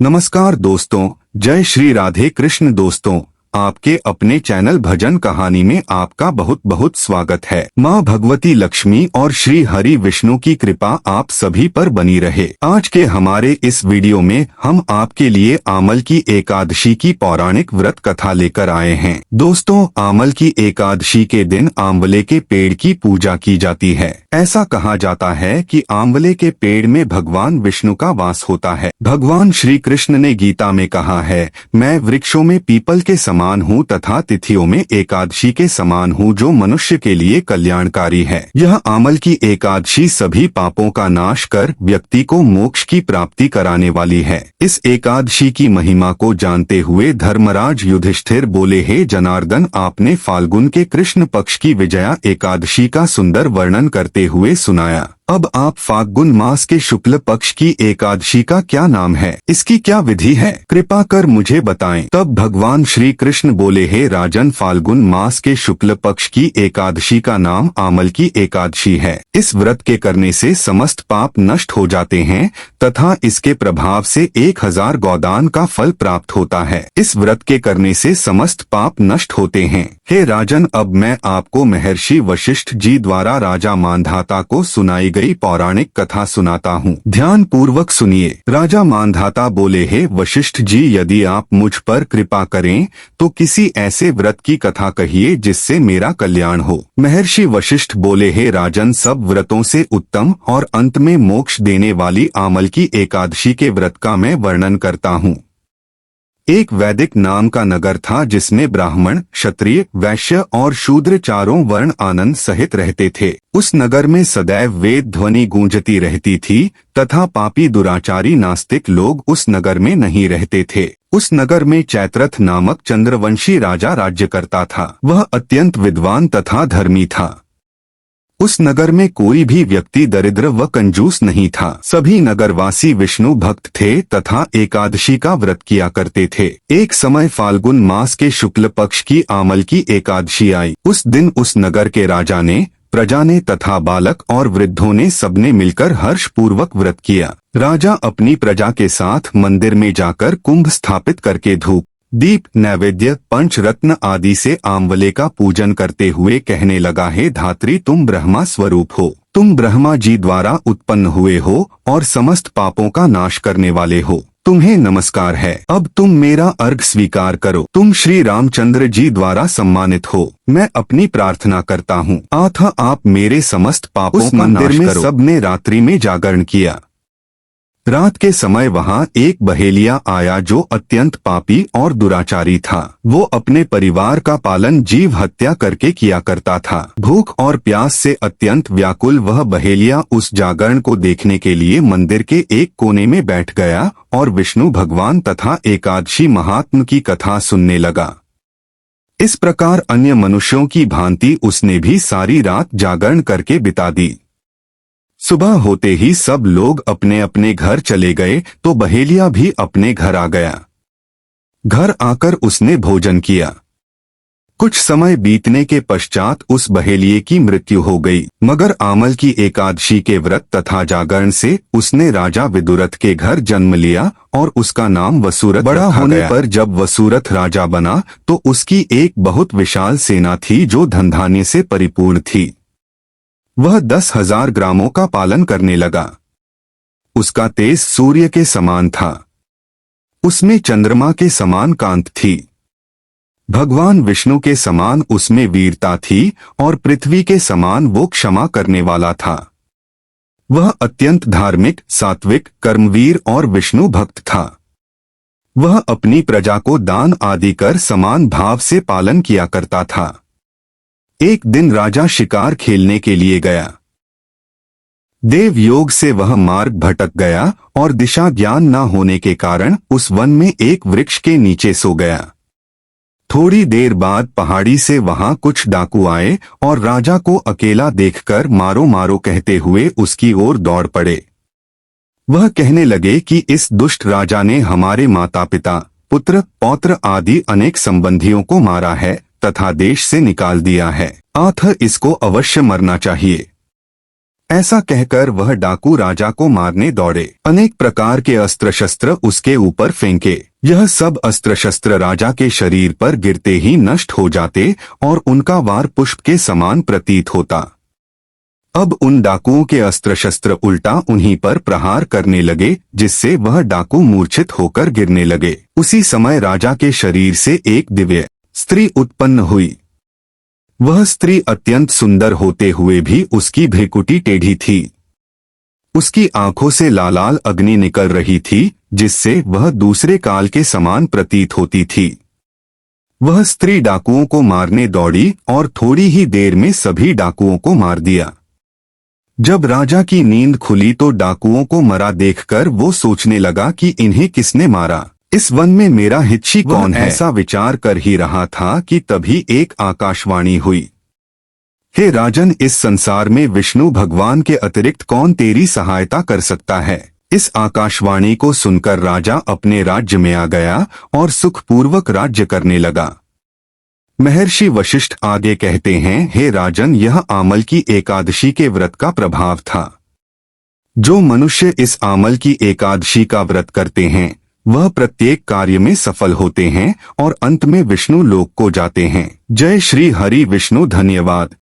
नमस्कार दोस्तों, जय श्री राधे कृष्ण। दोस्तों, आपके अपने चैनल भजन कहानी में आपका बहुत बहुत स्वागत है। माँ भगवती लक्ष्मी और श्री हरि विष्णु की कृपा आप सभी पर बनी रहे। आज के हमारे इस वीडियो में हम आपके लिए आमल की एकादशी की पौराणिक व्रत कथा लेकर आए हैं। दोस्तों, आमल की एकादशी के दिन आंवले के पेड़ की पूजा की जाती है। ऐसा कहा जाता है कि आंवले के पेड़ में भगवान विष्णु का वास होता है। भगवान श्री कृष्ण ने गीता में कहा है, मैं वृक्षों में पीपल के समान हूँ तथा तिथियों में एकादशी के समान हूँ जो मनुष्य के लिए कल्याणकारी है। यह आमल की एकादशी सभी पापों का नाश कर व्यक्ति को मोक्ष की प्राप्ति कराने वाली है। इस एकादशी की महिमा को जानते हुए धर्मराज युधिष्ठिर बोले, हे जनार्दन, आपने फाल्गुन के कृष्ण पक्ष की विजया एकादशी का सुंदर वर्णन करते हुए सुनाया। अब आप फाल्गुन मास के शुक्ल पक्ष की एकादशी का क्या नाम है, इसकी क्या विधि है, कृपा कर मुझे बताएं। तब भगवान श्री कृष्ण बोले, हे राजन, फाल्गुन मास के शुक्ल पक्ष की एकादशी का नाम आमल की एकादशी है। इस व्रत के करने से समस्त पाप नष्ट हो जाते हैं तथा इसके प्रभाव से 1000 गोदान का फल प्राप्त होता है। इस व्रत के करने से समस्त पाप नष्ट होते हैं। हे राजन, अब मैं आपको महर्षि वशिष्ठ जी द्वारा राजा मांधाता को सुनाई गई पौराणिक कथा सुनाता हूँ। ध्यान पूर्वक सुनिए। राजा मांधाता बोले, हे वशिष्ठ जी, यदि आप मुझ पर कृपा करें तो किसी ऐसे व्रत की कथा कहिए जिससे मेरा कल्याण हो। महर्षि वशिष्ठ बोले, हे राजन, सब व्रतों से उत्तम और अंत में मोक्ष देने वाली आमल की एकादशी के व्रत का मैं वर्णन करता हूँ। एक वैदिक नाम का नगर था जिसमें ब्राह्मण, क्षत्रिय, वैश्य और शूद्र चारों वर्ण आनंद सहित रहते थे। उस नगर में सदैव वेद ध्वनि गूंजती रहती थी तथा पापी दुराचारी नास्तिक लोग उस नगर में नहीं रहते थे। उस नगर में चैत्रथ नामक चंद्रवंशी राजा राज्य करता था। वह अत्यंत विद्वान तथा धर्मी था। उस नगर में कोई भी व्यक्ति दरिद्र व कंजूस नहीं था। सभी नगरवासी विष्णु भक्त थे तथा एकादशी का व्रत किया करते थे। एक समय फाल्गुन मास के शुक्ल पक्ष की आमल की एकादशी आई। उस दिन उस नगर के राजा ने, प्रजा ने तथा बालक और वृद्धों ने सबने मिलकर हर्ष पूर्वक व्रत किया। राजा अपनी प्रजा के साथ मंदिर में जाकर कुंभ स्थापित करके धूप, दीप, नैवेद्य, पंचरत्न आदि से आंवले का पूजन करते हुए कहने लगा, हे धात्री, तुम ब्रह्मा स्वरूप हो। तुम ब्रह्मा जी द्वारा उत्पन्न हुए हो और समस्त पापों का नाश करने वाले हो। तुम्हें नमस्कार है। अब तुम मेरा अर्घ स्वीकार करो। तुम श्री रामचंद्र जी द्वारा सम्मानित हो। मैं अपनी प्रार्थना करता हूँ, अतः आप मेरे समस्त पापों का नाश करो। मंदिर में सबने रात्रि में जागरण किया। रात के समय वहां एक बहेलिया आया जो अत्यंत पापी और दुराचारी था। वो अपने परिवार का पालन जीव हत्या करके किया करता था। भूख और प्यास से अत्यंत व्याकुल वह बहेलिया उस जागरण को देखने के लिए मंदिर के एक कोने में बैठ गया और विष्णु भगवान तथा एकादशी महात्म की कथा सुनने लगा। इस प्रकार अन्य मनुष्यों की भांति उसने भी सारी रात जागरण करके बिता दी। सुबह होते ही सब लोग अपने अपने घर चले गए तो बहेलिया भी अपने घर आ गया। घर आकर उसने भोजन किया। कुछ समय बीतने के पश्चात उस बहेलिये की मृत्यु हो गई। मगर आमल की एकादशी के व्रत तथा जागरण से उसने राजा विदुरथ के घर जन्म लिया और उसका नाम वसुरथ। बड़ा होने पर जब वसुरथ राजा बना तो उसकी एक बहुत विशाल सेना थी जो धन धान्य से परिपूर्ण थी। वह 10,000 ग्रामों का पालन करने लगा। उसका तेज सूर्य के समान था। उसमें चंद्रमा के समान कांत थी। भगवान विष्णु के समान उसमें वीरता थी और पृथ्वी के समान वो क्षमा करने वाला था। वह अत्यंत धार्मिक, सात्विक, कर्मवीर और विष्णु भक्त था। वह अपनी प्रजा को दान आदि कर समान भाव से पालन किया करता था। एक दिन राजा शिकार खेलने के लिए गया। देव योग से वह मार्ग भटक गया और दिशा ज्ञान न होने के कारण उस वन में एक वृक्ष के नीचे सो गया। थोड़ी देर बाद पहाड़ी से वहां कुछ डाकू आए और राजा को अकेला देखकर मारो मारो कहते हुए उसकी ओर दौड़ पड़े। वह कहने लगे कि इस दुष्ट राजा ने हमारे माता पिता, पुत्र, पौत्र आदि अनेक संबंधियों को मारा है तथा देश से निकाल दिया है, अतः इसको अवश्य मरना चाहिए। ऐसा कहकर वह डाकू राजा को मारने दौड़े। अनेक प्रकार के अस्त्र शस्त्र उसके ऊपर फेंके। यह सब अस्त्र शस्त्र राजा के शरीर पर गिरते ही नष्ट हो जाते और उनका वार पुष्प के समान प्रतीत होता। अब उन डाकुओं के अस्त्र शस्त्र उल्टा उन्हीं पर प्रहार करने लगे, जिससे वह डाकू मूर्छित होकर गिरने लगे। उसी समय राजा के शरीर से एक दिव्य स्त्री उत्पन्न हुई। वह स्त्री अत्यंत सुंदर होते हुए भी उसकी भ्रिकुटी टेढ़ी थी। उसकी आंखों से लाल अग्नि निकल रही थी, जिससे वह दूसरे काल के समान प्रतीत होती थी। वह स्त्री डाकुओं को मारने दौड़ी और थोड़ी ही देर में सभी डाकुओं को मार दिया। जब राजा की नींद खुली तो डाकुओं को मरा देखकर वो सोचने लगा कि इन्हें किसने मारा, इस वन में मेरा हितैषी कौन है। ऐसा विचार कर ही रहा था कि तभी एक आकाशवाणी हुई। हे राजन, इस संसार में विष्णु भगवान के अतिरिक्त कौन तेरी सहायता कर सकता है। इस आकाशवाणी को सुनकर राजा अपने राज्य में आ गया और सुखपूर्वक राज्य करने लगा। महर्षि वशिष्ठ आगे कहते हैं, हे राजन, यह आमल की एकादशी के व्रत का प्रभाव था। जो मनुष्य इस आमल की एकादशी का व्रत करते हैं वह प्रत्येक कार्य में सफल होते हैं और अंत में विष्णु लोक को जाते हैं। जय श्री हरि विष्णु। धन्यवाद।